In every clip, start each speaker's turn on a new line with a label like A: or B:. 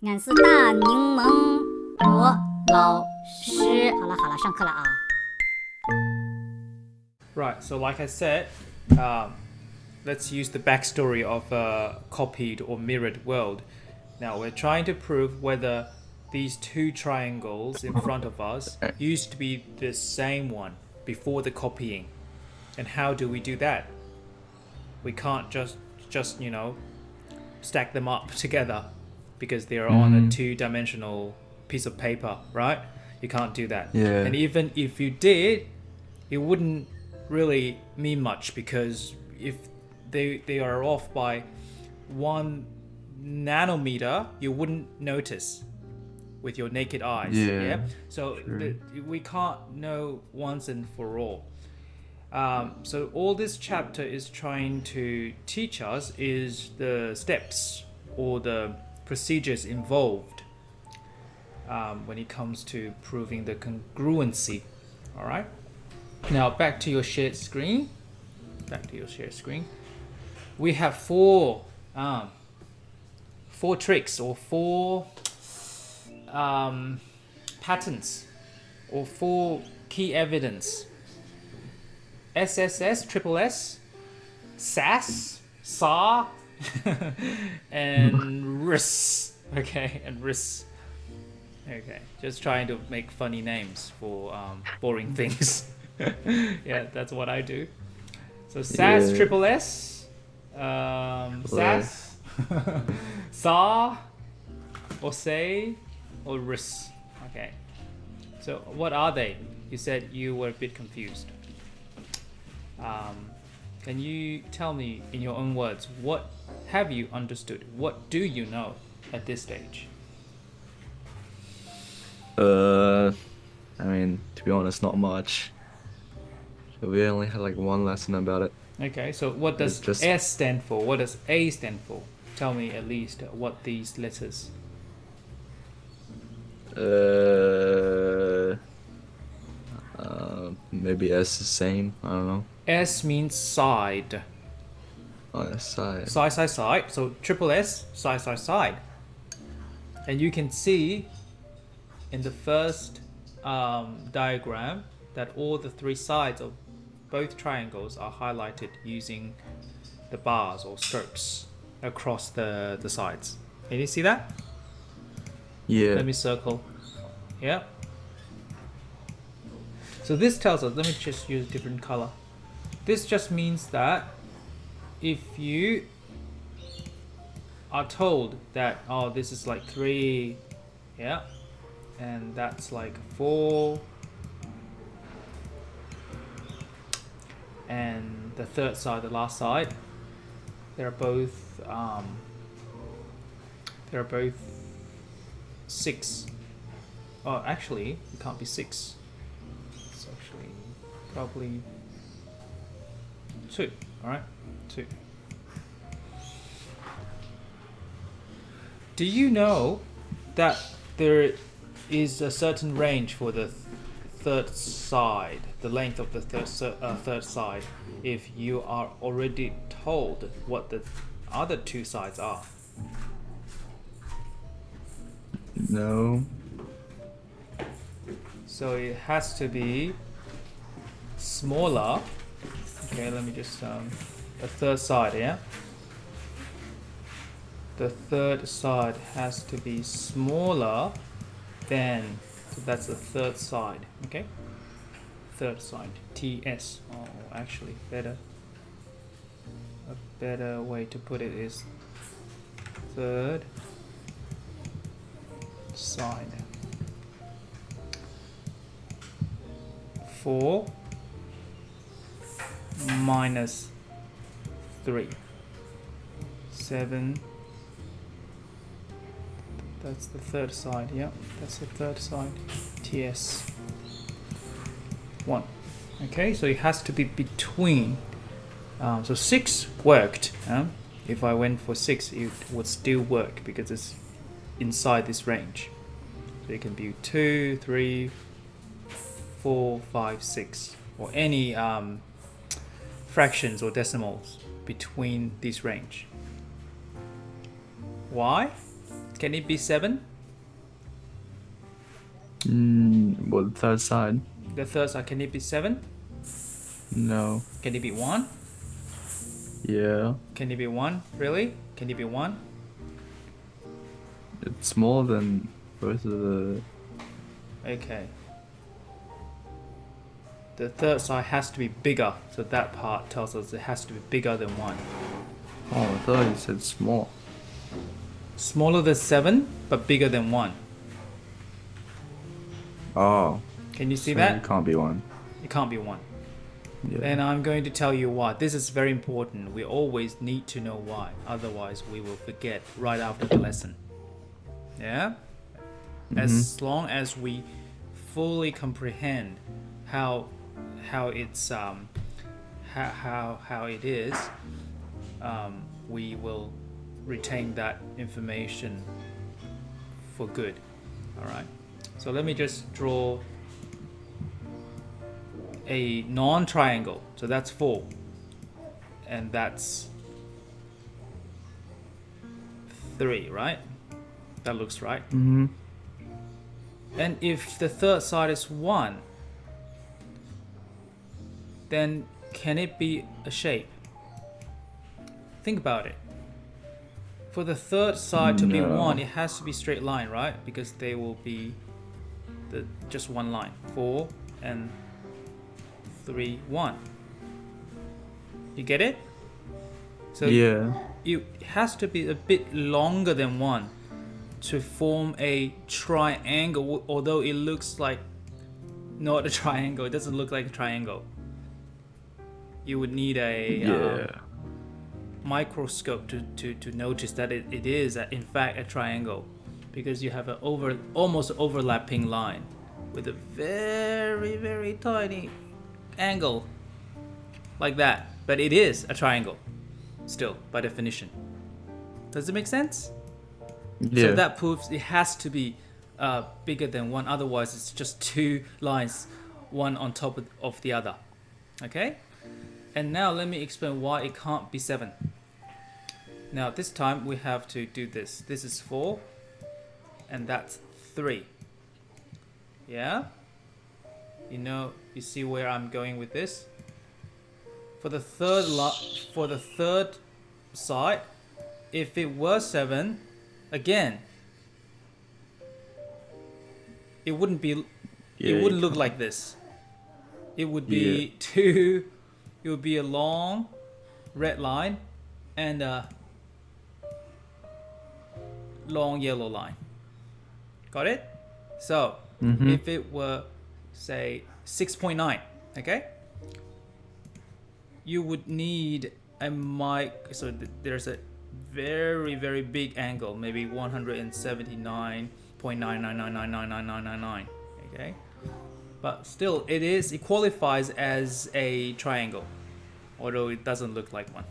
A: 俺是大柠檬罗老师。好了好了，上课了啊。
B: Right, so like I said, let's use the backstory of a copied or mirrored world. Now we're trying to prove whether these two triangles in front of us used to be the same one before the copying. And how do we do that? We can't just stack them up together because they're on a two-dimensional piece of paper, right? You can't do that.
C: Yeah.
B: And even if you did, it wouldn't really mean much, because if they are off by 1 nanometer, you wouldn't notice with your naked eyes.
C: Yeah.
B: So we can't know once and for all. So all this chapter is trying to teach us is the steps or the procedures involved when it comes to proving the congruency. All right. Now back to your shared screen. We have four tricks or four patterns or four key evidence. SSS, triple S, SAS, SA, and RIS. Okay, and RIS. Okay, just trying to make funny names for boring things. Yeah, that's what I do. So SAS, triple S, SAS, SA, or SAY, or RIS. Okay. So what are they? You said you were a bit confused. Can you tell me in your own words, what have you understood? What do you know at this stage?
C: I mean, to be honest, not much. So we only had like one lesson about it.
B: Okay, so what does S stand for? What does A stand for? Tell me at least what these letters.
C: Maybe S the same. I don't know.
B: S means side.
C: Oh, side.
B: Side. So triple S, side. And you can see in the first diagram that all the three sides of both triangles are highlighted using the bars or strokes across the sides. Can you see that?
C: Yeah.
B: Let me circle. Yeah. So this tells us, let me just use a different color. This just means that if you are told that, oh, this is like 3, yeah, and that's like 4, and the third side, the last side, they're both 6. Oh, actually, it can't be 6. It's actually probably 2. All right, 2. Do you know that there is a certain range for the third side, the length of the third side, if you are already told what the other two sides are?
C: No.
B: So it has to be smaller. Okay, let me just the third side, yeah? The third side has to be smaller than, so that's the third side, okay? Third side, TS. Oh, actually, a better way to put it is third side. 4 minus 3. 7. That's the third side, yeah. That's the third side. TS. 1. Okay, so it has to be between. So 6 worked. If I went for 6, it would still work because it's inside this range. So it can be 2, 3, 4, 5, 6, or any fractions or decimals between this range. Why? Can it be 7?
C: Well, the third side.
B: The third side, can it be 7?
C: No.
B: Can it be 1?
C: Yeah.
B: Can it be 1? Really? Can it be 1?
C: It's smaller than both of the.
B: Okay. The third side has to be bigger, so that part tells us it has to be bigger than 1.
C: Oh, I thought you said small.
B: Smaller than 7, but bigger than 1.
C: Oh.
B: Can you see
C: So
B: that?
C: It can't be 1.
B: It can't be 1.
C: Yeah.
B: Then I'm going to tell you why. This is very important. We always need to know why. Otherwise, we will forget right after the lesson. Yeah? As long as we fully comprehend how it's how it is, we will retain that information for good. All right. So let me just draw a non-triangle. So that's 4, and that's 3, right? That looks right.
C: Mm-hmm.
B: And if the third side is 1, then can it be a shape? Think about it. For the third side to be
C: No.
B: 1, it has to be straight line, right? Because they will be just one line. 4 and 3, 1. You get it? So
C: Yeah.
B: it has to be a bit longer than 1 to form a triangle, although it looks like not a triangle. It doesn't look like a triangle. You would need a microscope to notice that it is in fact a triangle, because you have an almost overlapping line with a very, very tiny angle like that. But it is a triangle still, by definition. Does it make sense?
C: Yeah.
B: So that proves it has to be bigger than 1, otherwise it's just 2 lines, one on top of the other. Okay? And now let me explain why it can't be 7. Now this time we have to do this. This is 4, and that's 3. Yeah? You see where I'm going with this? For the third side, if it were 7, again, it wouldn't be.
C: Yeah,
B: it wouldn't look like this. It would be two. It would be a long red line and a long yellow line. Got it? So if it were, say, 6.9, okay, you would need a so there's a very, very big angle, maybe 179.999999999, okay, but still it qualifies as a triangle, although it doesn't look like one.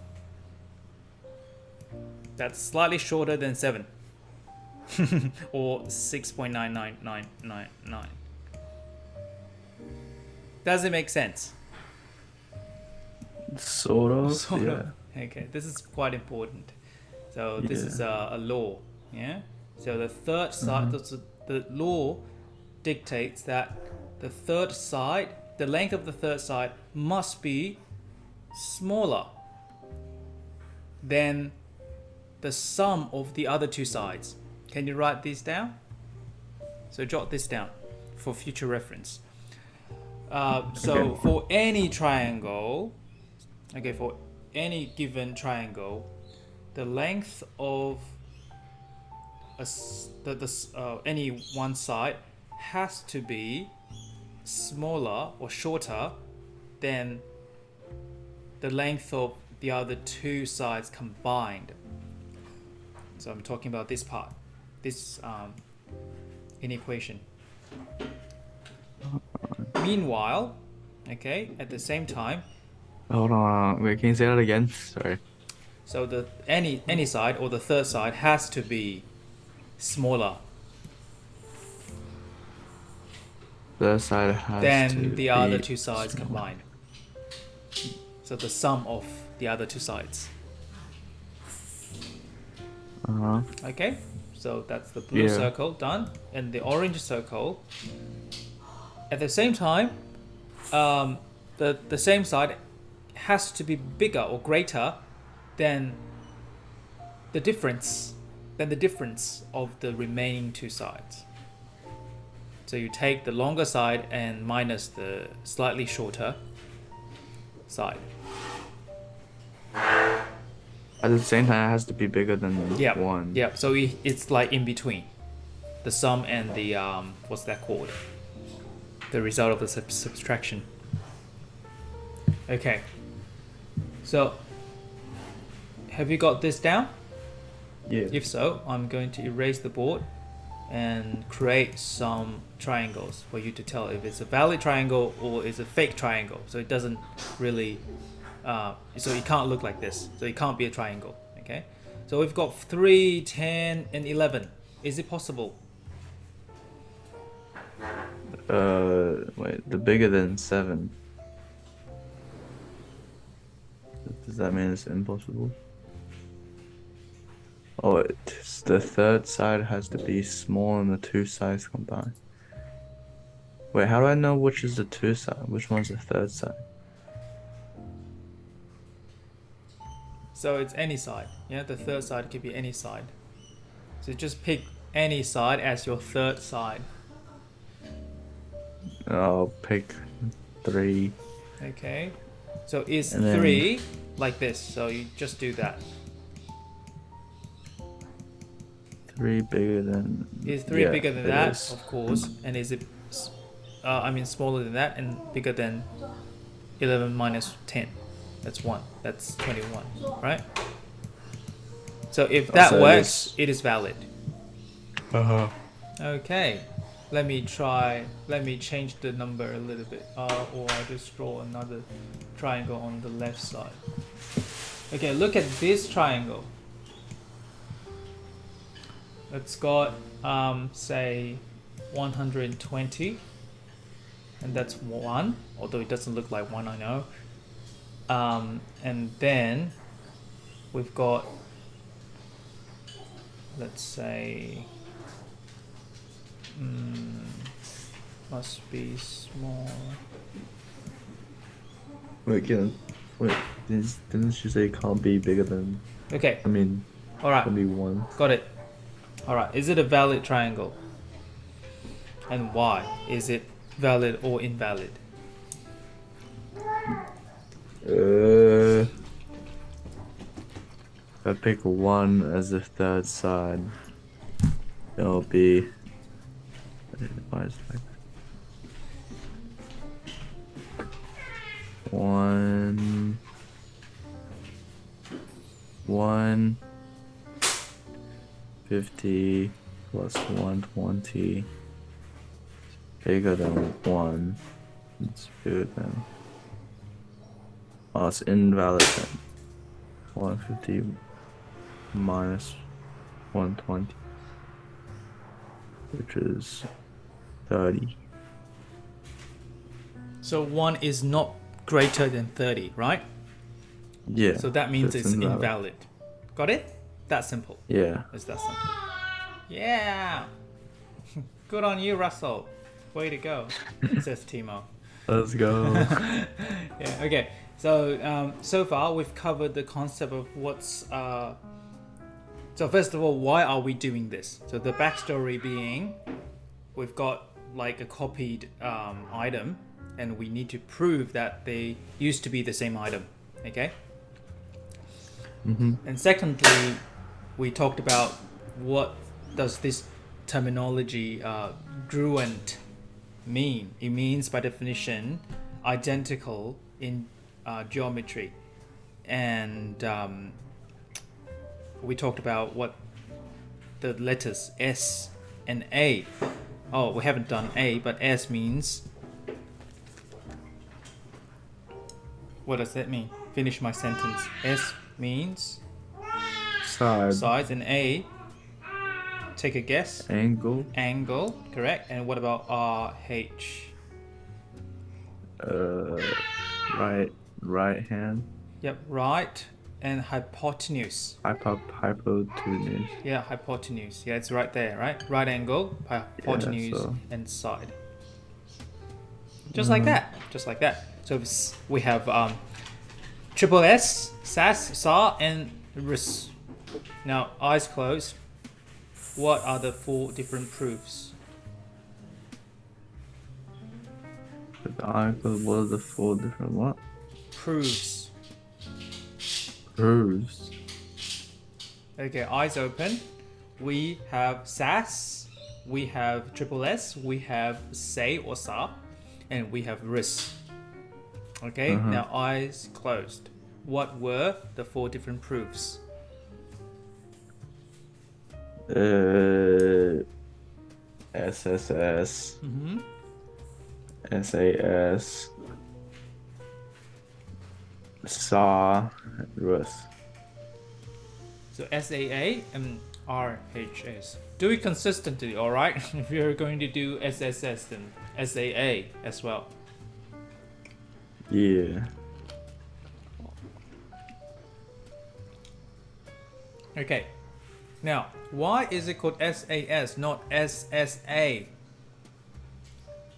B: That's slightly shorter than 7 or 6.99999. Does it make sense?
C: Sort of.
B: Sort
C: yeah.
B: of. Okay, this is quite important. So this is a law, yeah. So the third side, the law dictates that the third side, the length of the third side must be smaller than the sum of the other two sides. Can you write this down? So jot this down for future reference. So for any triangle, for any given triangle, the length of any one side has to be smaller or shorter than the length of the other two sides combined. So I'm talking about this part, this inequation. Meanwhile, at the same time,
C: Hold on. Wait, can you say that again? Sorry.
B: so the any side or the third side has to be smaller
C: The side has
B: than
C: to
B: the other
C: be
B: two sides
C: smaller.
B: combined. So the sum of the other two sides.
C: Uh-huh.
B: Okay, So that's the blue
C: Yeah.
B: circle done, and the orange circle. At the same time, the same side has to be bigger or greater than the difference of the remaining two sides. So you take the longer side and minus the slightly shorter side.
C: At the same time, it has to be bigger than
B: Yeah.
C: 1.
B: Yeah. So it's like in between the sum and the what's that called? The result of the subtraction. Okay. So have you got this down?
C: Yeah.
B: If so, I'm going to erase the board and create some triangles for you to tell if it's a valid triangle or it's a fake triangle. So it doesn't really, so it can't look like this. So it can't be a triangle. Okay. So we've got 3, 10, and 11. Is it possible?
C: Wait, the bigger than 7. Does that mean it's impossible? Oh, the third side has to be smaller than the two sides combined. Wait, how do I know which is the two side? Which one's the third side?
B: So it's any side. Yeah, the third side could be any side. So just pick any side as your third side.
C: I'll pick 3.
B: Okay. So is
C: And then-
B: 3 like this? So you just do that.
C: 3 bigger than.
B: Is 3
C: Yeah,
B: bigger than
C: it
B: that?
C: is.
B: Of course. And is it, smaller than that and bigger than 11 minus 10? That's 1. That's 21, right? So if that
C: So
B: works, it is valid.
C: Uh-huh.
B: Okay. Let me change the number a little bit. Or I'll just draw another triangle on the left side. Okay, look at this triangle. It's got, say, 120. And that's 1, although it doesn't look like 1, I know. And then we've got, let's say, must be small.
C: Wait, didn't you say it can't be bigger than?
B: Okay,
C: I mean,
B: all right,
C: can be 1.
B: got it. All right, is it a valid triangle? And why? Is it valid or invalid?
C: If I pick 1 as the third side, it'll be. Why is it like that? 150 plus 120 bigger than 1. It's bigger than. Oh, it's invalid then. 150 minus 120, which is 30.
B: So 1 is not greater than 30, right?
C: Yeah.
B: So that means it's
C: invalid.
B: invalid. Got it? That simple.
C: Yeah.
B: It's that simple. Yeah. Good on you, Russell. Way to go, says Timo.
C: Let's go.
B: Yeah. Okay. So so far we've covered the concept of what's. So first of all, why are we doing this? So the backstory being, we've got like a copied item, and we need to prove that they used to be the same item. Okay.
C: Mm-hmm.
B: And secondly, we talked about what does this terminology congruent mean. It means by definition identical in geometry, and we talked about what the letters S and A. Oh, we haven't done A, but S means. What does that mean? Finish my sentence. S means
C: Side.
B: sides, and A, take a guess.
C: Angle.
B: Angle, correct. And what about RH?
C: Right hand.
B: Yep, right. and hypotenuse.
C: Hypotenuse.
B: Yeah, hypotenuse. Yeah, it's right there, right? Right angle, hypotenuse,
C: so-
B: and side. Just like that. Just like that. So we have triple S, SAS, SA, and RIS. Now, eyes closed. What are the 4 different proofs?
C: What are the 4 different what?
B: Proofs.
C: Proofs.
B: Okay, eyes open. We have SAS, we have triple S, we have SAY or SA, and we have RIS. Okay, now eyes closed. What were the 4 different proofs?
C: SSS. SAS. SAW. RUS.
B: So SAA and RHS. Do it consistently, alright? If you're going to do SSS, then SAA as well.
C: Yeah.
B: Okay. Now, why is it called SAS, not SSA?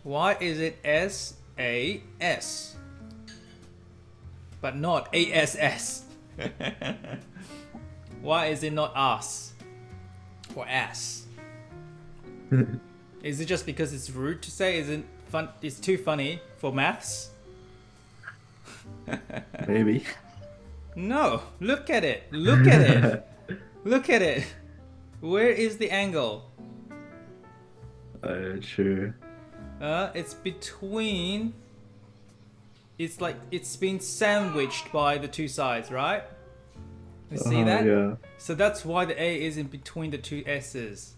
B: Why is it SAS, but not ASS? Why is it not us or ass? Is it just because it's rude to say? Is it fun? It's too funny for maths?
C: Maybe.
B: No, look at it. Look at it. Look at it. Where is the angle?
C: True.
B: It's between. It's like it's been sandwiched by the 2 sides, right? You see that?
C: Yeah.
B: So that's why the A is in between the 2 S's.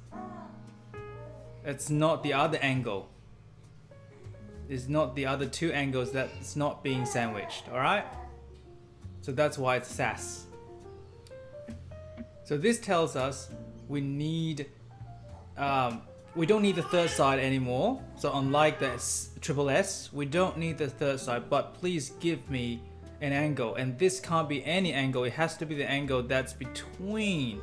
B: It's not the other angle. It's not the other 2 angles that's not being sandwiched, alright? So that's why it's SAS. So this tells us we need, we don't need the 3rd side anymore. So unlike the triple S, we don't need the 3rd side, but please give me an angle. And this can't be any angle. It has to be the angle that's between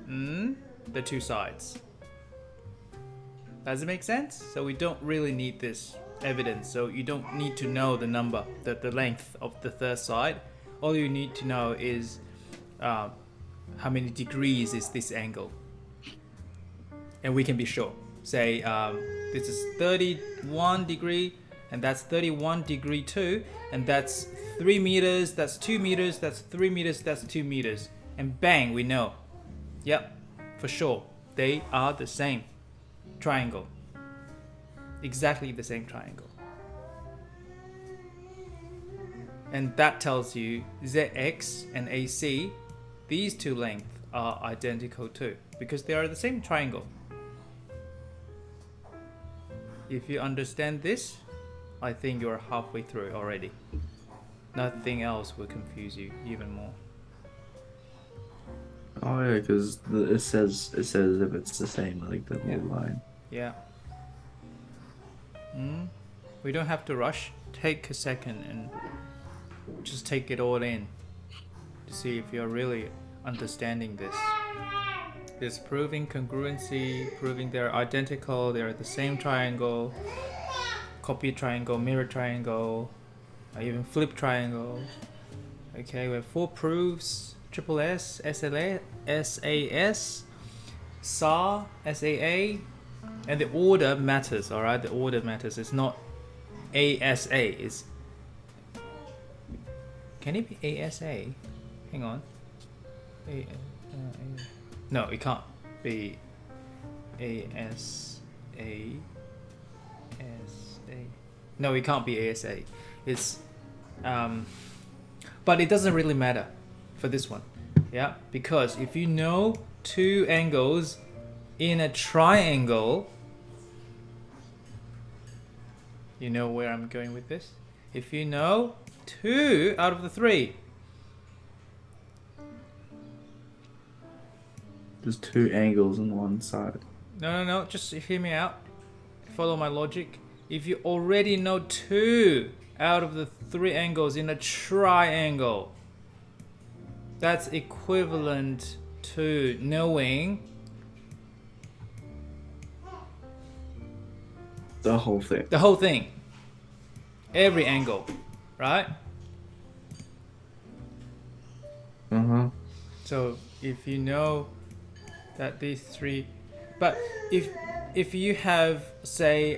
B: the 2 sides. Does it make sense? So we don't really need this evidence. So you don't need to know the number, the length of the 3rd side. All you need to know is how many degrees is this angle. And we can be sure. Say this is 31 degree, and that's 31 degree too, and that's 3 meters, that's 2 meters, that's 3 meters, that's 2 meters. And bang, we know. Yep, for sure. They are the same triangle. Exactly the same triangle. And that tells you ZX and AC, these 2 lengths are identical too, because they are the same triangle. If you understand this, I think you're halfway through already. Nothing else will confuse you even more.
C: Oh yeah, because it says if it's the same, like the whole line.
B: Yeah. We don't have to rush. Take a second and just take it all in to see if you're really understanding this. It's proving congruency, proving they're identical, they're the same triangle, copy triangle, mirror triangle, or even flip triangle. Okay, we have 4 proofs: triple S, SLA, SAS, SA, SAA, and the order matters, alright? The order matters. It's not ASA, it's... Can it be ASA? Hang on. No, it can't be ASA. No, it can't be ASA. It's but it doesn't really matter for this one. Yeah, because if you know 2 angles in a triangle, you know where I'm going with this? If you know 2 out of the 3,
C: There's 2 angles on one side.
B: No, just hear me out. Follow my logic. If you already know 2 out of the 3 angles in a triangle, That's equivalent to knowing
C: The whole thing.
B: the whole thing. Every angle, right? So if you know that these three, but if you have, say,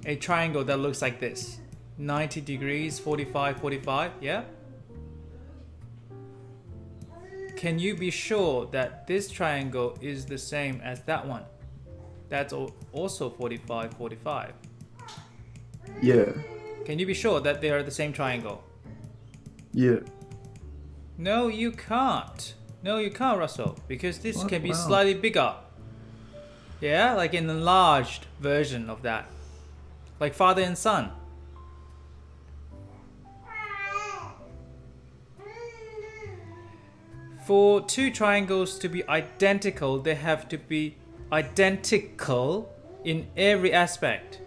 B: a triangle that looks like this, 90 degrees, 45, 45, yeah? Can you be sure that this triangle is the same as that one? That's also 45, 45.
C: Yeah.
B: Can you be sure that they are the same triangle?
C: Yeah.
B: No, you can't. No, you can't, Russell, because this
C: What?
B: can be
C: Wow.
B: slightly bigger. Yeah, like an enlarged version of that. Like father and son. For two triangles to be identical, they have to be identical in every aspect.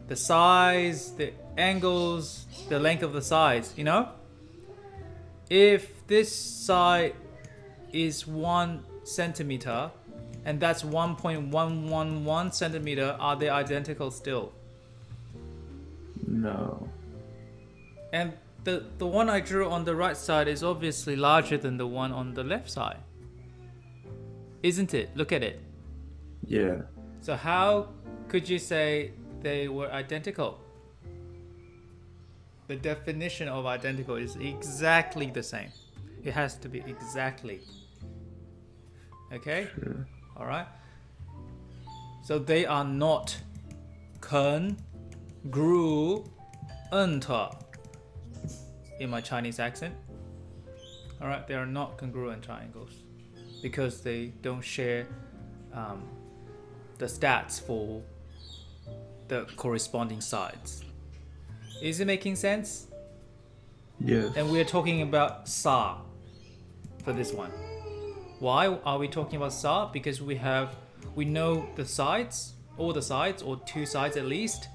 B: The size, the angles, the length of the sides, you know? If this side is 1 centimeter and that's 1.111 centimeter, are they identical still?
C: No.
B: And the one I drew on the right side is obviously larger than the one on the left side. Isn't it? Look at it.
C: Yeah.
B: So how could you say they were identical? The definition of identical is exactly the same. It has to be exactly. Okay?
C: Sure.
B: Alright? So they are not congruent in my Chinese accent. Alright, they are not congruent triangles because they don't share the stats for the corresponding sides. Is it making sense?
C: Yes.
B: And we're talking about SA for this one. Why are we talking about SA? Because we know the sides, all the sides, or two sides at least,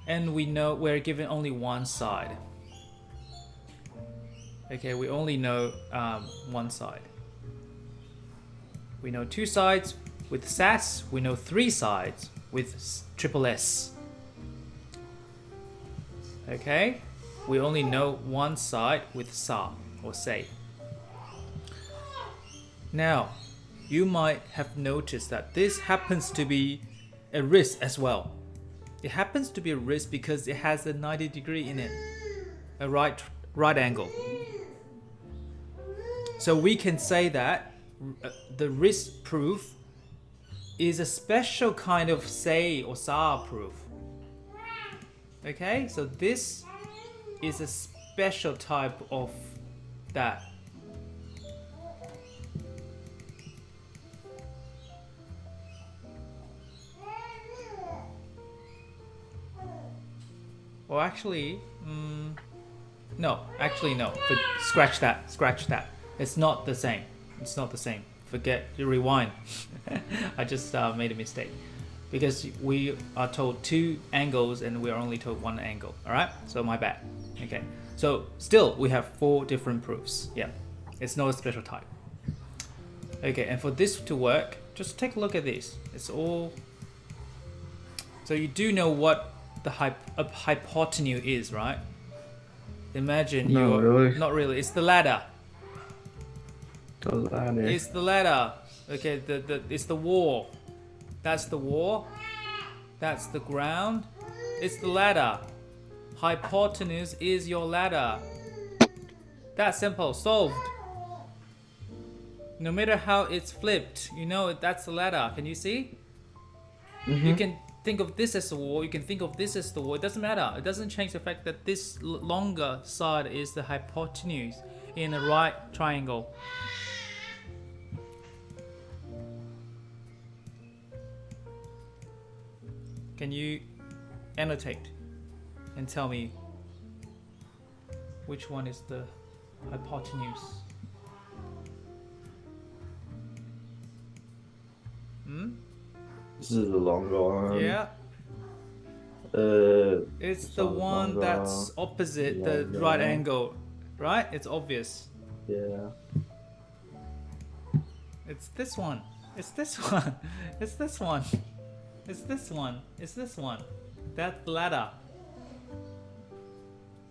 B: and we know we're given only one side. Okay, we only know one side. We know two sides with SAS. We know three sides with triple S. Okay, we only know one side with SA or say. Now, you might have noticed that this happens to be a wrist as well. It happens to be a wrist because it has a 90 degree in it, a right angle. So we can say that the wrist proof is a special kind of say or SA proof. Okay, so this is a special type of that. Or actually, no. Scratch that. It's not the same. It's not the same. Forget, rewind. I just made a mistake. Because we are told two angles and we are only told one angle. Alright? So my bad. Okay. So still we have four different proofs. Yeah. It's not a special type. Okay, and for this to work, just take a look at this. It's all. So you do know what the hypotenuse is, right? Imagine
C: No,
B: you're
C: really?
B: not really. It's the ladder.
C: The ladder.
B: It's the ladder. Okay, it's the wall. That's the wall. That's the ground. It's the ladder. Hypotenuse is your ladder. That's simple. Solved. No matter how it's flipped, you know that's the ladder. Can you see? You can think of this as the wall. You can think of this as the wall. It doesn't matter. It doesn't change the fact that this longer side is the hypotenuse in a right triangle. Can you annotate and tell me which one is the hypotenuse?
C: This is the longer one.
B: Yeah. It's the
C: sounds
B: one
C: longer,
B: that's opposite the
C: longer.
B: right angle. right? It's obvious.
C: Yeah.
B: It's this one. It's this one. It's this one. It's this one. It's this one. That ladder.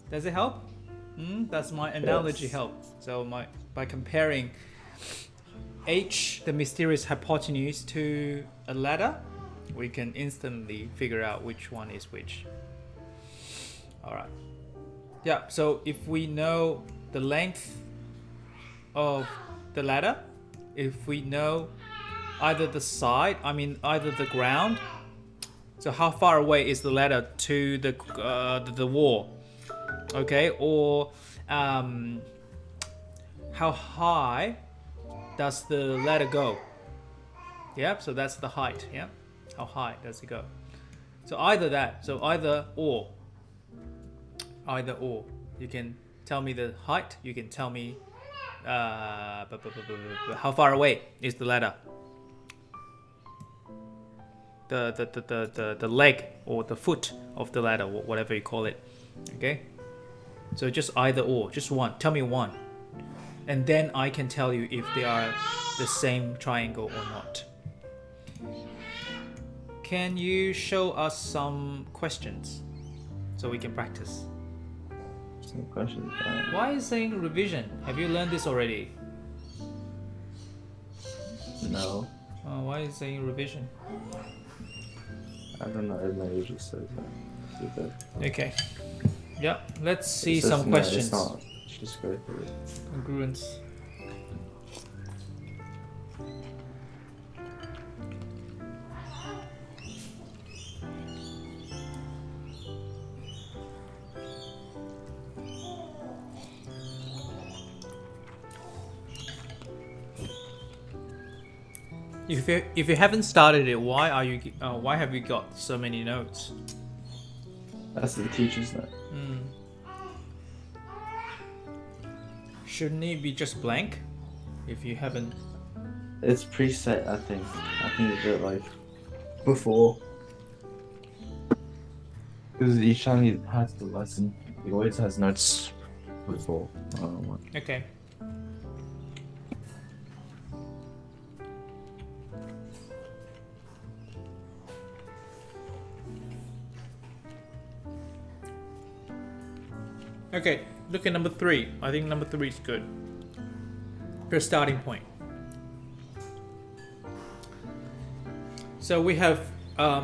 B: Does it help? Does my analogy help? So by comparing h, the mysterious hypotenuse, to a ladder, we can instantly figure out which one is which. All right. Yeah. So if we know the length of the ladder, if we know either the side, either the ground. So how far away is the ladder to the wall? Okay, or how high does the ladder go? Yep, so that's the height. Yep, how high does it go? So either that. So either or. Either or. You can tell me the height. You can tell me how far away is the ladder. The leg or the foot of the ladder, whatever you call it. Okay. So just either or, just one. Tell me one. And then I can tell you if they are the same triangle or not. Can you show us some questions so we can practice?
C: Some questions.
B: Why is saying revision? Have you learned this already?
C: No.
B: Why is saying revision?
C: I don't know. It usually says that.
B: Okay. Yeah, let's see some questions.
C: No, it's not. Just go through it.
B: Congruence. If you haven't started it, why have you got so many notes?
C: That's the teacher's note.
B: Shouldn't it be just blank? If you haven't.
C: It's preset, I think. I think you do it like before. Because each time he has the lesson, he always has notes before.
B: Okay. Okay, look at number 3. I think number 3 is good. For a starting point. So we have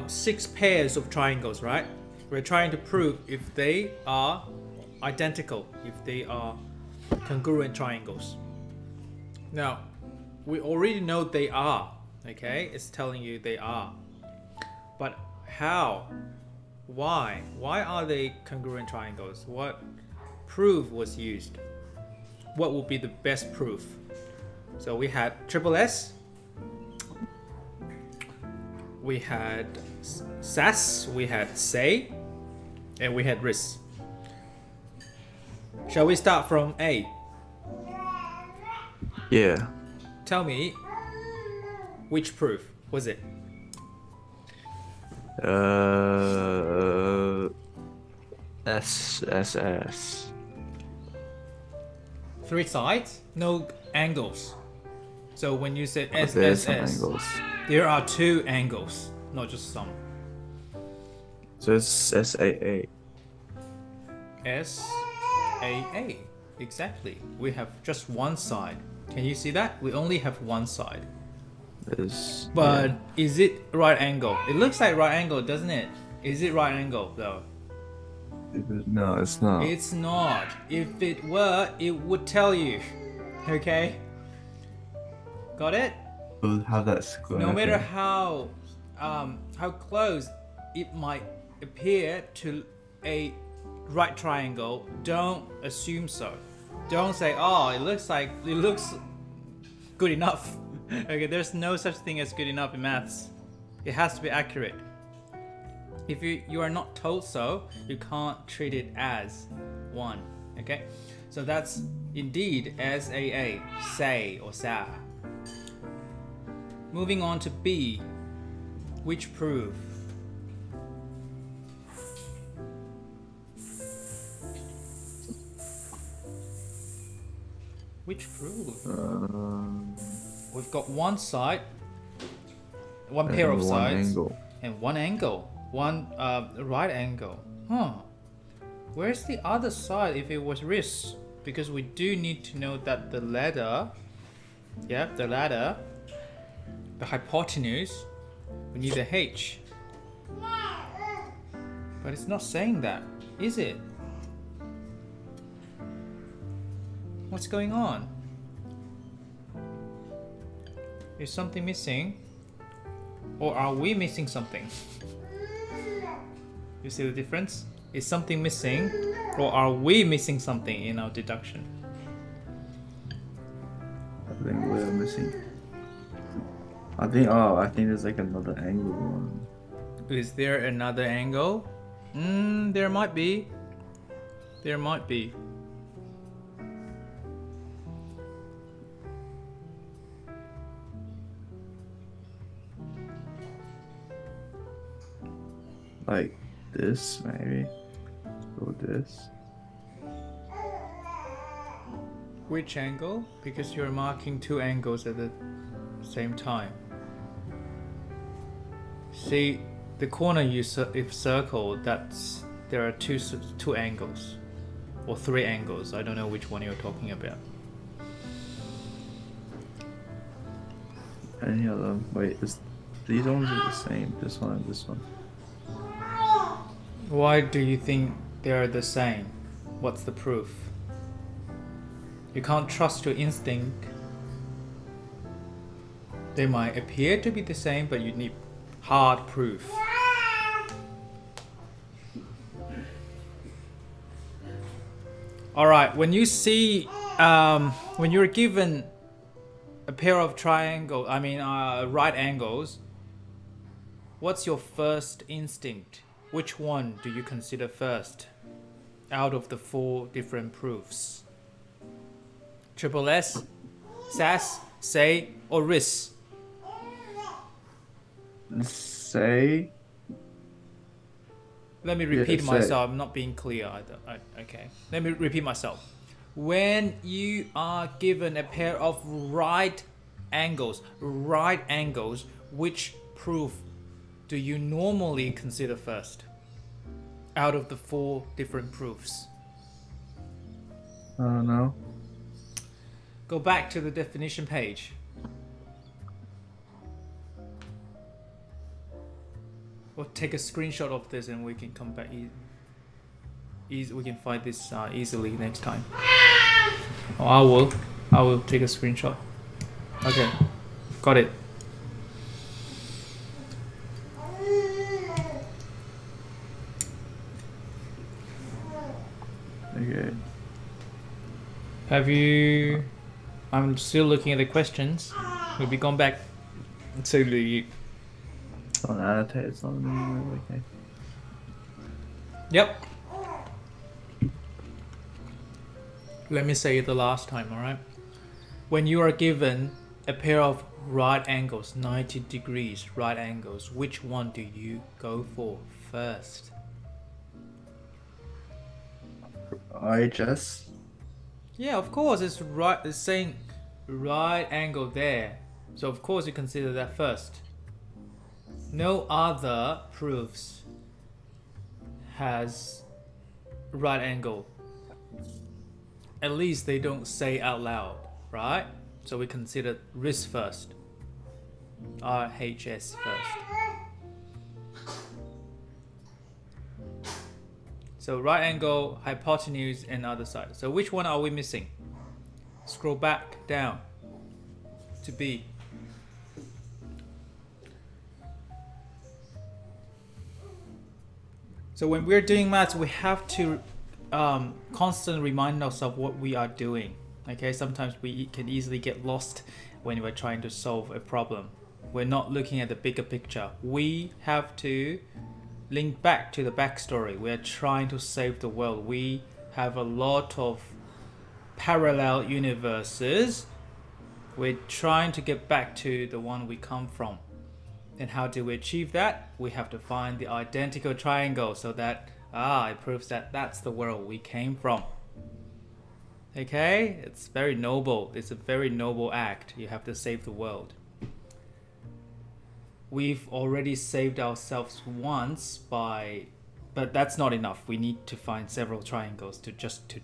B: 6 pairs of triangles, right? We're trying to prove if they are identical, if they are congruent triangles. Now, we already know they are, okay? It's telling you they are. But how? Why? Why are they congruent triangles? What proof was used? What would be the best proof? So we had triple S, we had SAS, we had say, and we had RIS. Shall we start from A?
C: Yeah.
B: Tell me, which proof was it?
C: SSS.
B: 3 sides, no angles. So when you said
C: There's some
B: SSS,
C: angles.
B: there are 2 angles, not just some.
C: So it's SAA.
B: SAA, exactly. We have just one side. Can you see that? We only have one side. But is it right angle? It looks like right angle, doesn't it? Is it right angle though?
C: No, it's not.
B: It's not. If it were, it would tell you. Okay? Got it?
C: We'll have that square.
B: No matter how close it might appear to a right triangle, don't assume so. Don't say, oh, it looks good enough. Okay, there's no such thing as good enough in maths. It has to be accurate. If you are not told so, you can't treat it as one. Okay, so that's indeed SAA, say or sa. Moving on to B, which proof? Which proof?
C: Um,
B: We've got one side, one
C: and
B: pair of
C: one
B: sides,
C: angle.
B: and one angle, one right angle. Huh. Where's the other side if it was wrist? Because we do need to know that the ladder, the hypotenuse, we need a h. But it's not saying that, is it? What's going on? Is something missing? Or are we missing something? You see the difference? Is something missing? Or are we missing something in our deduction?
C: I think we're missing. I think there's like another angle one.
B: Is there another angle? There might be. There might be.
C: Like this, maybe. Or this.
B: Which angle? Because you're marking two angles at the same time. See, the corner if circled, there are two angles, or three angles. I don't know which one you're talking about.
C: Any other? Wait, these ones are the same. This one and this one.
B: Why do you think they're the same? What's the proof? You can't trust your instinct. They might appear to be the same, but you need hard proof. Alright, when you see, when you're given a pair of right angles, what's your first instinct? Which one do you consider first out of the four different proofs? Triple S, SAS, say, or RIS?
C: Say.
B: Let me repeat
C: say.
B: myself. I'm not being clear. Okay. Let me repeat myself. When you are given a pair of right angles, which proof do you normally consider first out of the four different proofs?
C: I don't know.
B: Go back to the definition page. Or take a screenshot of this and we can come back. We can find this easily next time. Oh, I will take a screenshot. Okay, got it.
C: Okay.
B: Have you? I'm still looking at the questions. We'll be gone back to the.
C: It's not annotate. It's not anymore. Okay.
B: Yep. Let me say it the last time, alright? When you are given a pair of right angles, 90 degrees right angles, which one do you go for first?
C: IHS.
B: Yeah, of course, it's right. It's saying right angle there. So of course you consider that first. No other proofs has right angle. At least they don't say out loud, right? So we consider RIS first. RHS first. So right angle, hypotenuse, and other side. So which one are we missing? Scroll back down to B. So when we're doing maths, we have to constantly remind ourselves what we are doing. Okay, sometimes we can easily get lost when we're trying to solve a problem. We're not looking at the bigger picture. We have to link back to the backstory. We're trying to save the world. We have a lot of parallel universes. We're trying to get back to the one we come from. And how do we achieve that? We have to find the identical triangle so that it proves that that's the world we came from. Okay, it's very noble. It's a very noble act. You have to save the world. We've already saved ourselves once but that's not enough. We need to find several triangles to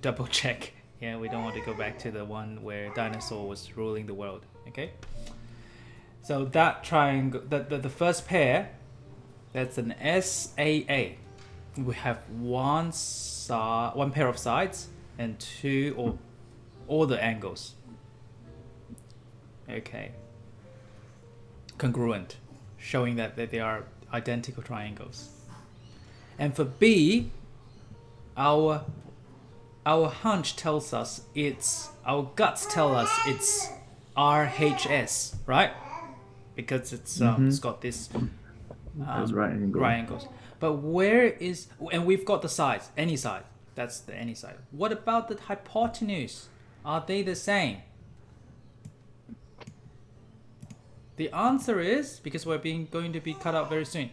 B: double check. Yeah, we don't want to go back to the one where dinosaur was ruling the world. Okay, so that triangle, the first pair, that's an SAA. We have one pair of sides and two or all the angles. Okay, congruent, showing that they are identical triangles. And for B, our hunch tells us our guts tell us it's RHS, right? Because it's got this
C: Those right
B: angles. But where is, and we've got the sides, any side. That's the any side. What about the hypotenuse? Are they the same? The answer is, because we're going to be cut out very soon.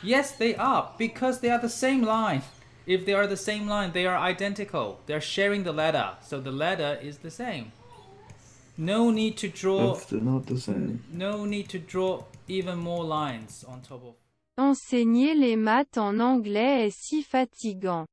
B: Yes, they are, because they are the same line. If they are the same line, they are identical. They're sharing the ladder, so the ladder is the same. No need to draw.
C: If they're not the same.
B: No need to draw even more lines on top of.
D: Enseigner les maths en anglais est si fatigant.